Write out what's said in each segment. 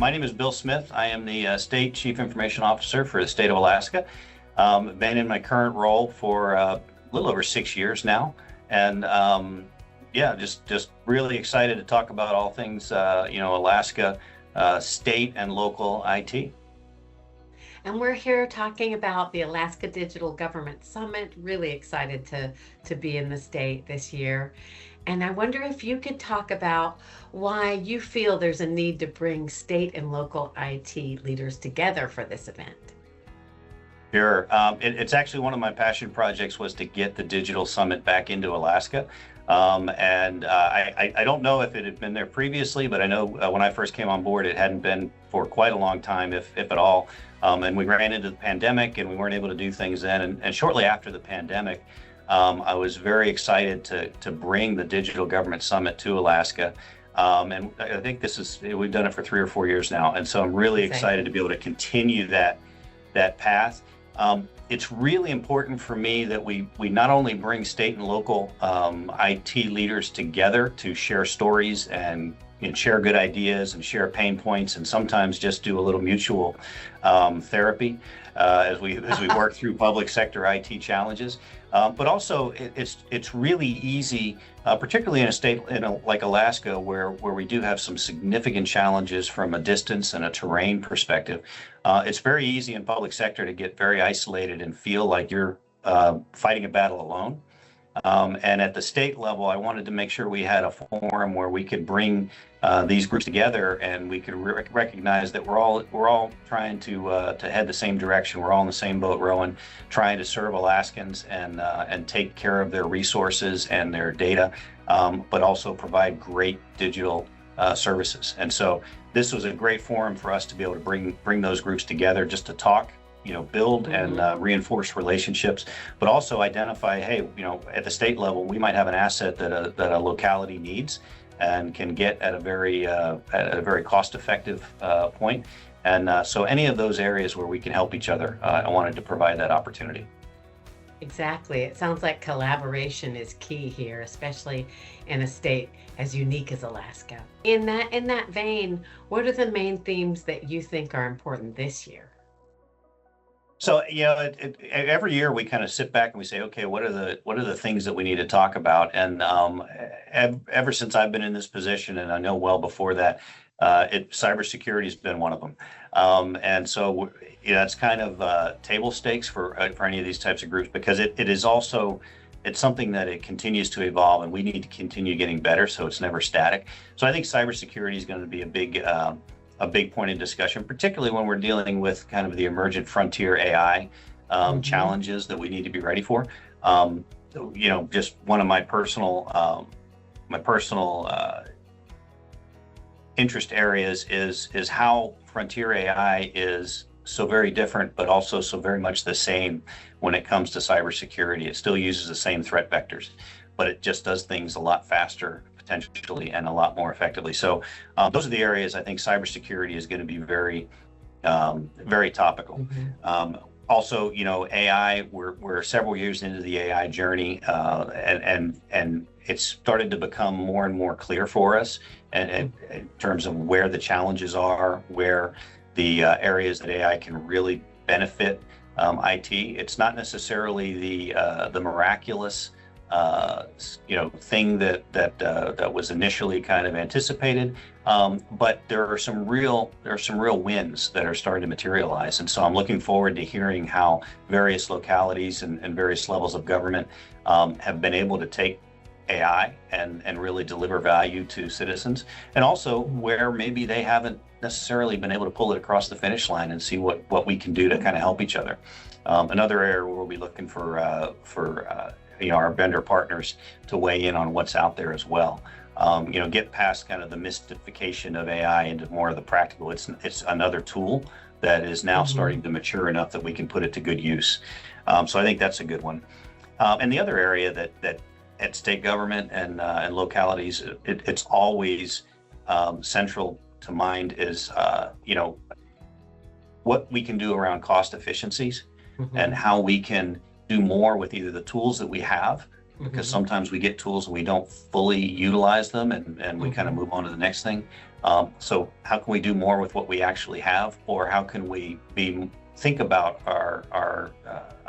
My name is Bill Smith. I am the State Chief Information Officer for the state of Alaska. Been in my current role for a little over 6 years now. And yeah, just really excited to talk about all things, Alaska, state and local IT. And we're here talking about the Alaska Digital Government Summit. Really excited to be in the state this year. And I wonder if you could talk about why you feel there's a need to bring state and local IT leaders together for this event. Sure. It's actually one of my passion projects was to get the Digital Summit back into Alaska. I don't know if it had been there previously, but I know when I first came on board, it hadn't been for quite a long time, if at all. And we ran into the pandemic and we weren't able to do things then. And shortly after the pandemic, I was very excited to bring the Digital Government Summit to Alaska. And I think we've done it for 3 or 4 years now. And so I'm really excited to be able to continue that path. It's really important for me that we not only bring state and local IT leaders together to share stories and share good ideas and share pain points, and sometimes just do a little mutual therapy as we work through public sector IT challenges. But also, it's really easy, particularly in a state like Alaska, where we do have some significant challenges from a distance and a terrain perspective. It's very easy in public sector to get very isolated and feel like you're fighting a battle alone. And at the state level, I wanted to make sure we had a forum where we could bring these groups together, and we could recognize that we're all trying to head the same direction. We're all in the same boat rowing, trying to serve Alaskans and take care of their resources and their data, but also provide great digital services. And so this was a great forum for us to be able to bring those groups together just to talk, build and reinforce relationships, but also identify, hey, at the state level, we might have an asset that a locality needs and can get at a very cost-effective point. And so any of those areas where we can help each other, I wanted to provide that opportunity. Exactly. It sounds like collaboration is key here, especially in a state as unique as Alaska. In that vein, what are the main themes that you think are important this year? So, every year we kind of sit back and we say, okay, what are the things that we need to talk about? And ever since I've been in this position, and I know well before that, cybersecurity has been one of them. And so, it's kind of table stakes for any of these types of groups, because it's something that it continues to evolve, and we need to continue getting better, so it's never static. So I think cybersecurity is going to be a big point of discussion, particularly when we're dealing with kind of the emergent frontier AI challenges that we need to be ready for. Just one of my personal interest areas is how frontier AI is so very different, but also so very much the same when it comes to cybersecurity. It still uses the same threat vectors, but it just does things a lot faster, potentially, and a lot more effectively. So those are the areas I think cybersecurity is going to be very, very topical. Also, AI, we're several years into the AI journey, and it's started to become more and more clear for us and in terms of where the challenges are, where the areas that AI can really benefit IT. It's not necessarily the miraculous thing that was initially kind of anticipated, but there are some real wins that are starting to materialize. And so I'm looking forward to hearing how various localities and various levels of government have been able to take AI and really deliver value to citizens, and also where maybe they haven't necessarily been able to pull it across the finish line, and see what we can do to kind of help each other. Another area where we'll be looking for our vendor partners to weigh in on what's out there as well. Get past kind of the mystification of AI into more of the practical. It's another tool that is now starting to mature enough that we can put it to good use. So I think that's a good one. And the other area that at state government and localities, it's always central to mind is what we can do around cost efficiencies and how we can do more with either the tools that we have, because sometimes we get tools and we don't fully utilize them, and we kind of move on to the next thing, So how can we do more with what we actually have, or how can we think about our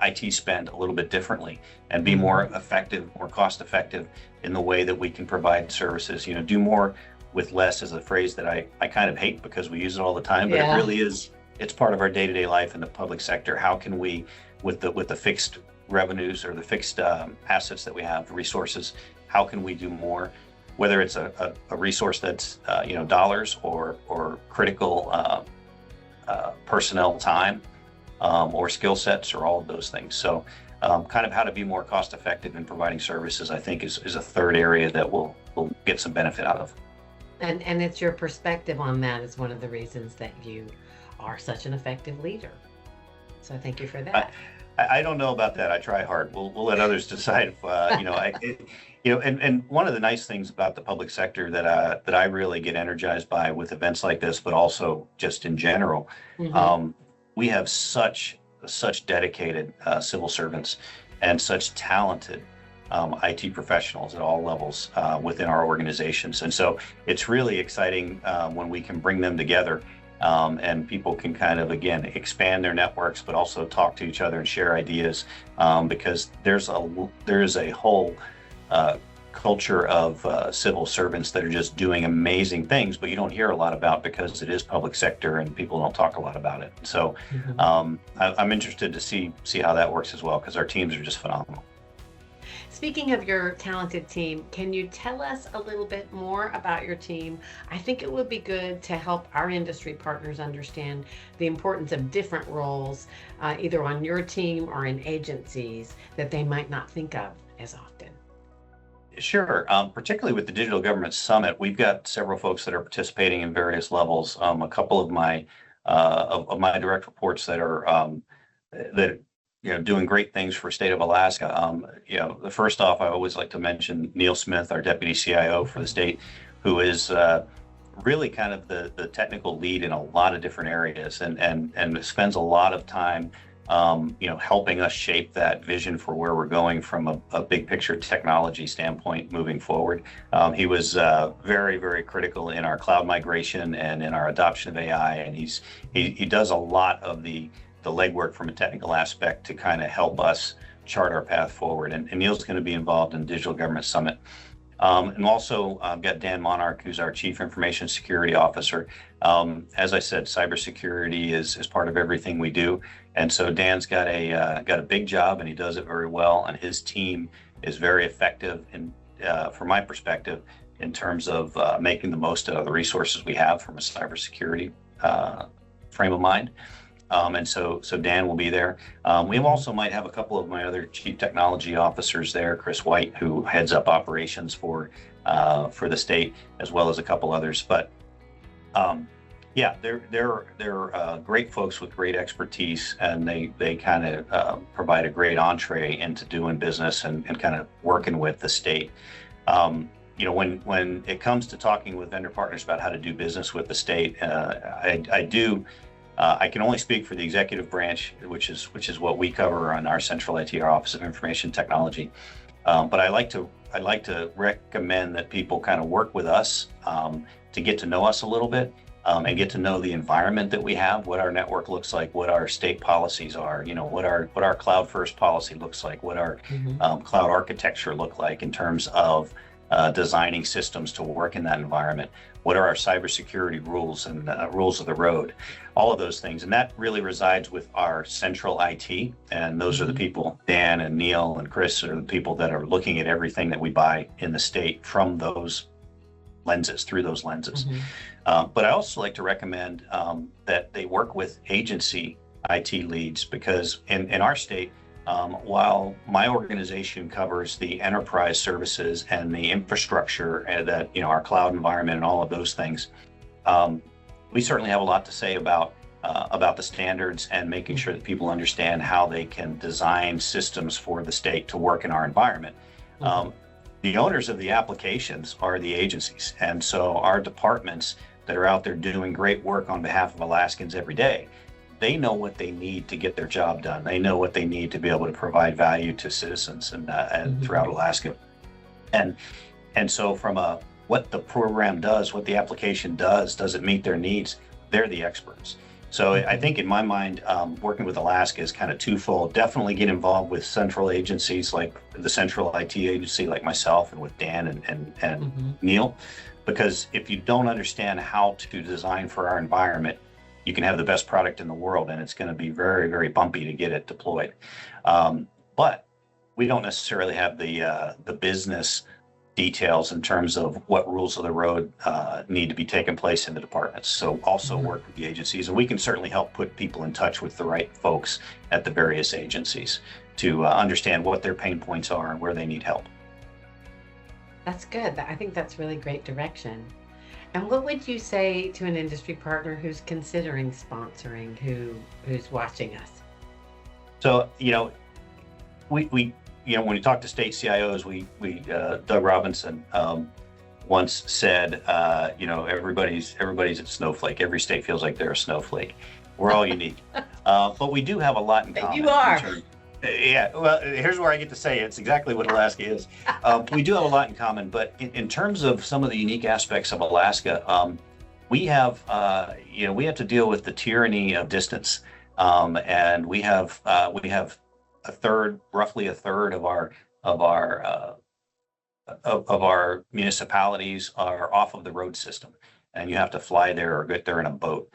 IT spend a little bit differently and be more effective, more cost effective in the way that we can provide services? Do more with less is a phrase that I kind of hate because we use it all the time, but it really is. It's part of our day-to-day life in the public sector. How can we, with the fixed revenues or the fixed assets that we have, the resources, how can we do more? Whether it's a resource that's dollars or critical personnel time or skill sets or all of those things. So kind of how to be more cost effective in providing services, I think is a third area that we'll get some benefit out of. And it's your perspective on that is one of the reasons that you are such an effective leader. So thank you for that. I don't know about that. I try hard. We'll let others decide if and one of the nice things about the public sector that I really get energized by with events like this, but also just in general, we have such dedicated civil servants and such talented IT professionals at all levels within our organizations. And so it's really exciting when we can bring them together and people can kind of, again, expand their networks, but also talk to each other and share ideas because there is a whole culture of civil servants that are just doing amazing things, but you don't hear a lot about because it is public sector and people don't talk a lot about it. So I'm interested to see how that works as well because our teams are just phenomenal. Speaking of your talented team, can you tell us a little bit more about your team? I think it would be good to help our industry partners understand the importance of different roles, either on your team or in agencies that they might not think of as often. Sure. Particularly with the Digital Government Summit, we've got several folks that are participating in various levels. A couple of my direct reports that are doing great things for state of Alaska. The first off, I always like to mention Neil Smith, our deputy CIO for the state, who is really kind of the technical lead in a lot of different areas and spends a lot of time helping us shape that vision for where we're going from a big picture technology standpoint moving forward. He was very, very critical in our cloud migration and in our adoption of AI, and he does a lot of the legwork from a technical aspect to kind of help us chart our path forward. And Neil's going to be involved in Digital Government Summit. And also I've got Dan Monarch, who's our Chief Information Security Officer. As I said, cybersecurity is part of everything we do. And so Dan's got a big job and he does it very well. And his team is very effective from my perspective, in terms of making the most of the resources we have from a cybersecurity frame of mind. And so Dan will be there. We also might have a couple of my other chief technology officers there, Chris White, who heads up operations for the state, as well as a couple others. But they're great folks with great expertise, and they kind of provide a great entree into doing business and kind of working with the state. When it comes to talking with vendor partners about how to do business with the state, I can only speak for the executive branch, which is what we cover on our central IT, our Office of Information Technology. But I like to recommend that people kind of work with us to get to know us a little bit and get to know the environment that we have, what our network looks like, what our state policies are, what our cloud first policy looks like, what our cloud architecture look like in terms of designing systems to work in that environment. What are our cybersecurity rules and rules of the road? All of those things. And that really resides with our central IT. And those are the people, Dan and Neil and Chris, are the people that are looking at everything that we buy in the state from those lenses, through those lenses. But I also like to recommend that they work with agency IT leads, because in our state, while my organization covers the enterprise services and the infrastructure and that, our cloud environment and all of those things, we certainly have a lot to say about the standards and making sure that people understand how they can design systems for the state to work in our environment. The owners of the applications are the agencies. And so our departments that are out there doing great work on behalf of Alaskans every day, they know what they need to get their job done. They know what they need to be able to provide value to citizens and throughout Alaska. And so from a what the program does, what the application does it meet their needs? They're the experts. So I Mhm. think in my mind, working with Alaska is kind of twofold. Definitely get involved with central agencies like the Central IT Agency, like myself, and with Dan and Mhm. Neil, because if you don't understand how to design for our environment, you can have the best product in the world, and it's going to be very, very bumpy to get it deployed. But we don't necessarily have the business details in terms of what rules of the road need to be taken place in the departments. So also Mhm. work with the agencies, and we can certainly help put people in touch with the right folks at the various agencies to understand what their pain points are and where they need help. That's good. I think that's really great direction. And what would you say to an industry partner who's considering sponsoring, who's watching us? So, we when you talk to state CIOs, Doug Robinson once said, everybody's a snowflake. Every state feels like they're a snowflake. We're all unique, but we do have a lot in You common in are. terms. Yeah, well, here's where I get to say it's exactly what Alaska is. We do have a lot in common, but in terms of some of the unique aspects of Alaska, we have to deal with the tyranny of distance, and we have roughly a third of our of our municipalities are off of the road system, and you have to fly there or get there in a boat.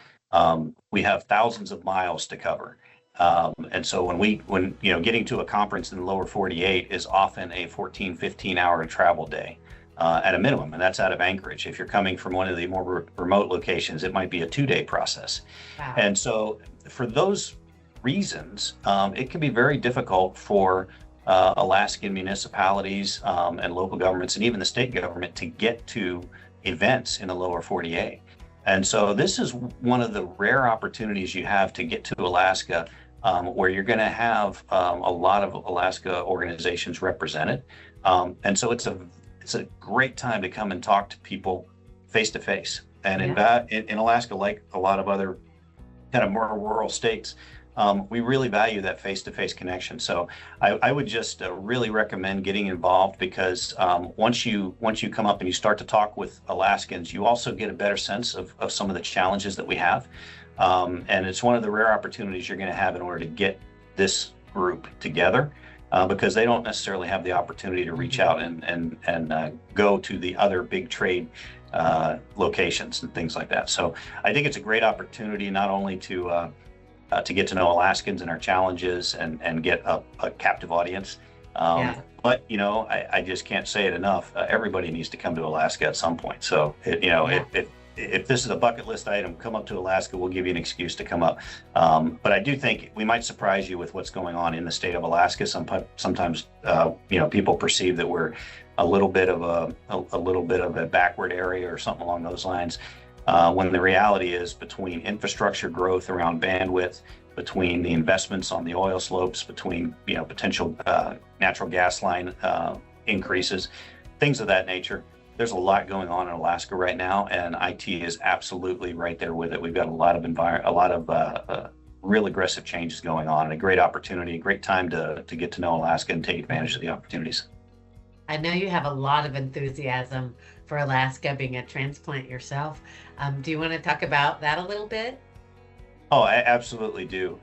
We have thousands of miles to cover. And so when getting to a conference in the lower 48 is often a 14, 15-hour travel day at a minimum, and that's out of Anchorage. If you're coming from one of the more remote locations, it might be a 2-day process. Wow. And so for those reasons, it can be very difficult for Alaskan municipalities and local governments and even the state government to get to events in the lower 48. And so this is one of the rare opportunities you have to get to Alaska, where you're going to have a lot of Alaska organizations represented. And so it's a great time to come and talk to people face to face. And Yeah. in Alaska, like a lot of other kind of more rural states, we really value that face-to-face connection. So I would just really recommend getting involved, because once you come up and you start to talk with Alaskans, you also get a better sense of some of the challenges that we have. And it's one of the rare opportunities you're going to have in order to get this group together, because they don't necessarily have the opportunity to reach Mhm. out and go to the other big trade locations and things like that. So I think it's a great opportunity not only to get to know Alaskans and our challenges and get a captive audience. Yeah. But I just can't say it enough. Everybody needs to come to Alaska at some point. So Yeah. if this is a bucket list item, come up to Alaska. We'll give you an excuse to come up. But I do think we might surprise you with what's going on in the state of Alaska. Sometimes people perceive that we're a little bit of a backward area or something along those lines. When the reality is, between infrastructure growth around bandwidth, between the investments on the oil slopes, between potential natural gas line increases, things of that nature, there's a lot going on in Alaska right now, and IT is absolutely right there with it. We've got a lot of real aggressive changes going on, and a great opportunity, a great time to get to know Alaska and take advantage of the opportunities. I know you have a lot of enthusiasm for Alaska, being a transplant yourself. Do you want to talk about that a little bit? Oh, I absolutely do.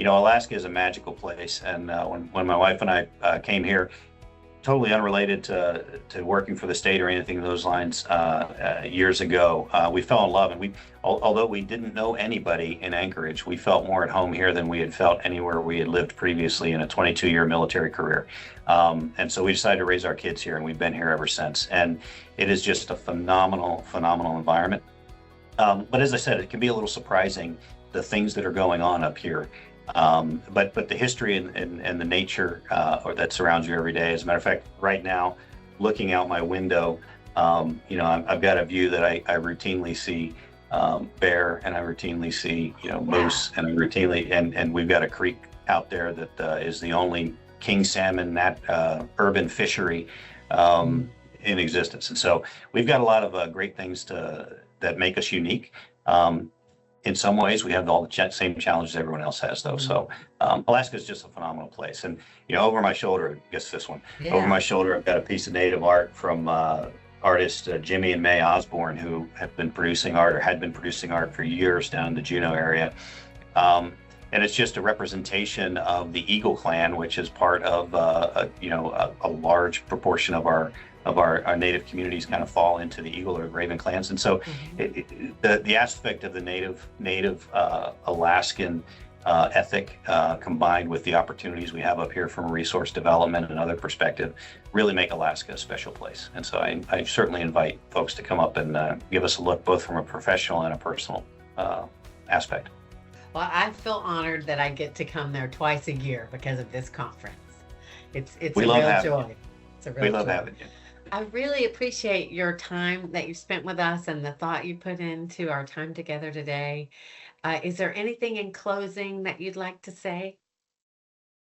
Alaska is a magical place, and when my wife and I came here, totally unrelated to working for the state or anything of those lines, years ago, we fell in love, and although we didn't know anybody in Anchorage, we felt more at home here than we had felt anywhere we had lived previously in a 22-year military career. And so we decided to raise our kids here, and we've been here ever since. And it is just a phenomenal, phenomenal environment. But as I said, it can be a little surprising, the things that are going on up here. But the history and the nature or that surrounds you every day. As a matter of fact, right now, looking out my window, I've got a view that I routinely see bear, and I routinely see moose, Wow. and I routinely and we've got a creek out there that is the only king salmon urban fishery Mm. in existence. And so we've got a lot of great things that make us unique. In some ways, we have all the same challenges everyone else has, though. Mhm. So Alaska is just a phenomenal place. And over my shoulder, I guess this one, over Yeah. my shoulder, I've got a piece of native art from artists Jimmy and May Osborne, who have been producing art or had been producing art for years down in the Juneau area. Um, and it's just a representation of the Eagle clan, which is part of a large proportion of our native communities kind of fall into the Eagle or Raven clans. And so Mhm. the aspect of the native Alaskan ethic combined with the opportunities we have up here from a resource development and other perspective really make Alaska a special place. And so I certainly invite folks to come up and give us a look both from a professional and a personal aspect. Well, I feel honored that I get to come there twice a year because of this conference. It's We a love real having you. joy. It's a We real love joy. having you. I really appreciate your time that you spent with us and the thought you put into our time together today. Is there anything in closing that you'd like to say?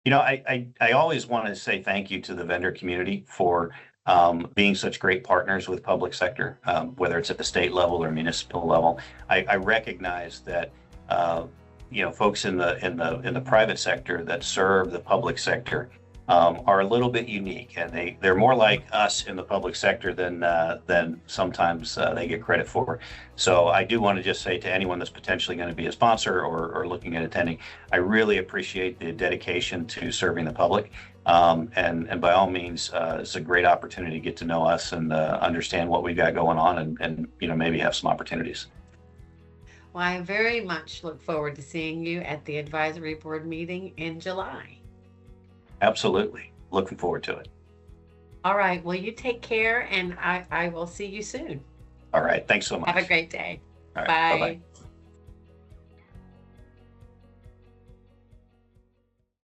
I always want to say thank you to the vendor community for being such great partners with public sector, whether it's at the state level or municipal level. I recognize that folks in the private sector that serve the public sector are a little bit unique, and they're more like us in the public sector than sometimes they get credit for. So I do want to just say to anyone that's potentially going to be a sponsor or looking at attending, I really appreciate the dedication to serving the public. And by all means, it's a great opportunity to get to know us and understand what we've got going on, and maybe have some opportunities. Well, I very much look forward to seeing you at the advisory board meeting in July. Absolutely, looking forward to it. All right. Well, you take care and I will see you soon. All right, thanks so Have a much. great day. All right, bye bye. Bye.